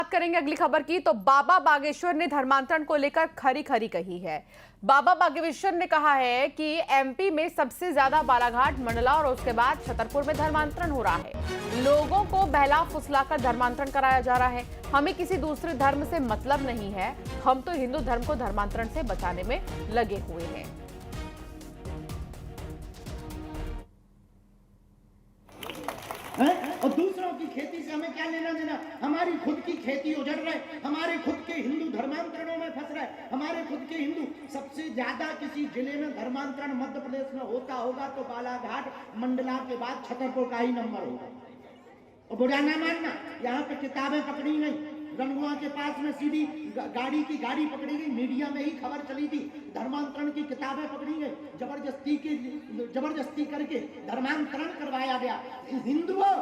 बात करेंगे अगली खबर की तो बाबा बागेश्वर ने धर्मांतरण को लेकर खरी खरी कही है। बाबा बागेश्वर ने कहा है कि एमपी में सबसे ज्यादा बालाघाट, मंडला और उसके बाद छतरपुर में धर्मांतरण हो रहा है। लोगों को बहला फुसलाकर धर्मांतरण कराया जा रहा है। हमें किसी दूसरे धर्म से मतलब नहीं है, हम तो हिंदू धर्म को धर्मांतरण से बचाने में लगे हुए हैं। और दूसरों की खेती से हमें क्या लेना देना? हमारी खुद की खेती उजड़ रहे, हमारे खुद के हिंदू धर्मांतरणों में फंस रहे, हमारे खुद के हिंदू। सबसे ज्यादा किसी जिले में धर्मांतरण मध्य प्रदेश में होता होगा तो बालाघाट, मंडला के बाद छतरपुर का ही नंबर होगा। और बुरा ना मानना, यहाँ पे किताबें पकड़ी नहीं, रंगुआ के पास में सीधी गाड़ी पकड़ी गई, मीडिया में ही खबर चली थी, धर्मांतरण की किताबें पकड़ी गई, जबरदस्ती करके धर्मांतरण करवाया गया। हिंदुओं,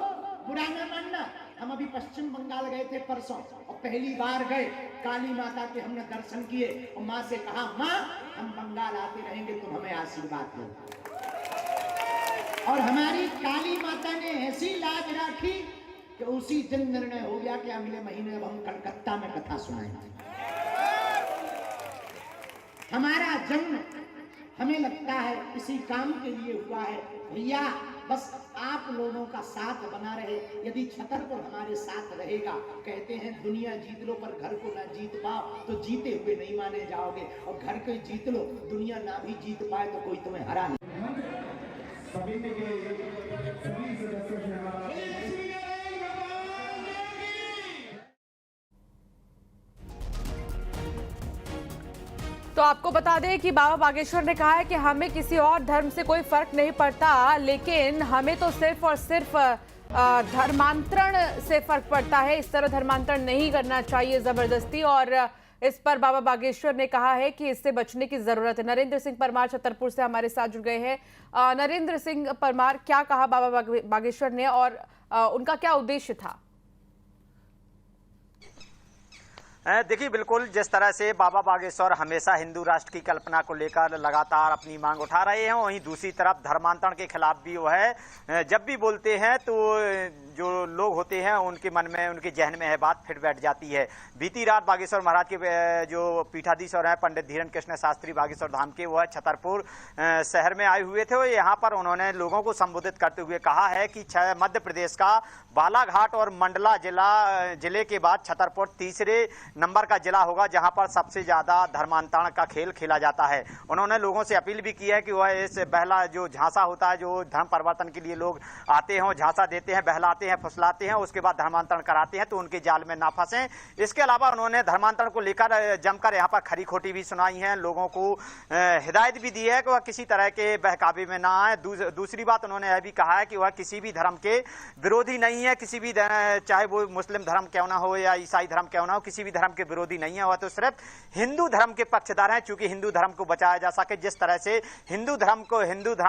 बुरा न मानना, हम अभी पश्चिम बंगाल गए थे परसों और पहली बार गए, काली माता के हमने दर्शन किए और माँ से कहा, माँ हम बंगाल आते रहेंगे, तुम हमें आशीर्वाद दो। और हमारी काली माता ने ऐसी लाज राखी कि उसी दिन निर्णय हो गया कि अगले महीने अब हम कलकत्ता में कथा सुनाएंगे। हमारा जन्म हमें लगता है इसी काम के लिए हुआ है। भैया बस आप लोगों का साथ बना रहे। यदि छतरपुर हमारे साथ रहेगा, कहते हैं दुनिया जीत लो पर घर को ना जीत पाओ तो जीते हुए नहीं माने जाओगे, और घर को जीत लो, दुनिया ना भी जीत पाए तो कोई तुम्हें हरा नहीं। तो आपको बता दें कि बाबा बागेश्वर ने कहा है कि हमें किसी और धर्म से कोई फर्क नहीं पड़ता, लेकिन हमें तो सिर्फ और सिर्फ धर्मांतरण से फर्क पड़ता है। इस तरह धर्मांतरण नहीं करना चाहिए जबरदस्ती, और इस पर बाबा बागेश्वर ने कहा है कि इससे बचने की जरूरत है। नरेंद्र सिंह परमार छतरपुर से हमारे साथ जुड़ गए हैं। नरेंद्र सिंह परमार, क्या कहा बाबा बागेश्वर ने और उनका क्या उद्देश्य था? देखिए, बिल्कुल जिस तरह से बाबा बागेश्वर हमेशा हिंदू राष्ट्र की कल्पना को लेकर लगातार अपनी मांग उठा रहे हैं, वहीं दूसरी तरफ धर्मांतरण के खिलाफ भी वो है। जब भी बोलते हैं तो जो लोग होते हैं उनके मन में, उनके जहन में है बात फिर बैठ जाती है। बीती रात बागेश्वर महाराज के जो पीठाधीश्वर हैं पंडित धीरेन्द्र कृष्ण शास्त्री बागेश्वर धाम के, वह छतरपुर शहर में आए हुए थे। और यहाँ पर उन्होंने लोगों को संबोधित करते हुए कहा है कि मध्य प्रदेश का बालाघाट और मंडला जिले के बाद छतरपुर तीसरे नंबर का जिला होगा जहां पर सबसे ज्यादा धर्मांतरण का खेल खेला जाता है। उन्होंने लोगों से अपील भी की है कि वह इस बहला जो झांसा होता है, जो धर्म परिवर्तन के लिए लोग आते हैं, झांसा देते हैं, बहलाते हैं, फुसलाते हैं, उसके बाद धर्मांतरण कराते हैं, तो उनके जाल में ना फंसें। इसके अलावा उन्होंने धर्मांतरण को लेकर जमकर यहाँ पर खरी खोटी भी सुनाई है, लोगों को हिदायत भी दी है कि वह किसी तरह के बहकावे में ना आए। दूसरी बात उन्होंने यह भी कहा है कि वह किसी भी धर्म के विरोधी नहीं है, किसी भी चाहे वो मुस्लिम धर्म क्यों ना हो या ईसाई धर्म क्यों ना हो, किसी भी धर्म के विरोधी नहीं है, वह तो सिर्फ हिंदू धर्म के पक्षधर हैं, क्योंकि हिंदू धर्म को बचाया जा सके। जिस तरह से हिंदू धर्म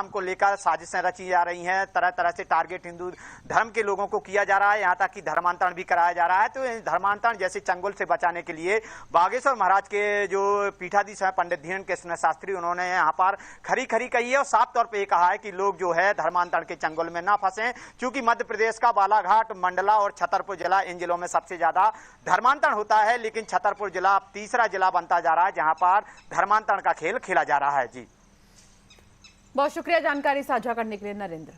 को लेकर साजिशें रची जा रही हैं, तरह तरह से टारगेट हिंदू धर्म के लोगों को किया जा रहा है, यहाँ तक कि धर्मांतरण भी कराया जा रहा है। तो धर्मांतरण जैसे चंगुल से बचाने के लिए बागेश्वर महाराज के जो पीठाधीश हैं पंडित धीरेन्द्र कृष्ण शास्त्री, उन्होंने यहाँ पर खरी खरी कही है और साफ तौर पर यह कहा है कि लोग जो है धर्मांतरण के चंगुल में ना फंसे, क्योंकि मध्य प्रदेश का बालाघाट, मंडला और छतरपुर जिला, इन जिलों में सबसे ज्यादा धर्मांतरण होता है। लेकिन छतरपुर जिला अब तीसरा जिला बनता जा रहा है जहां पर धर्मांतरण का खेल खेला जा रहा है। जी, बहुत शुक्रिया जानकारी साझा करने के लिए नरेंद्र।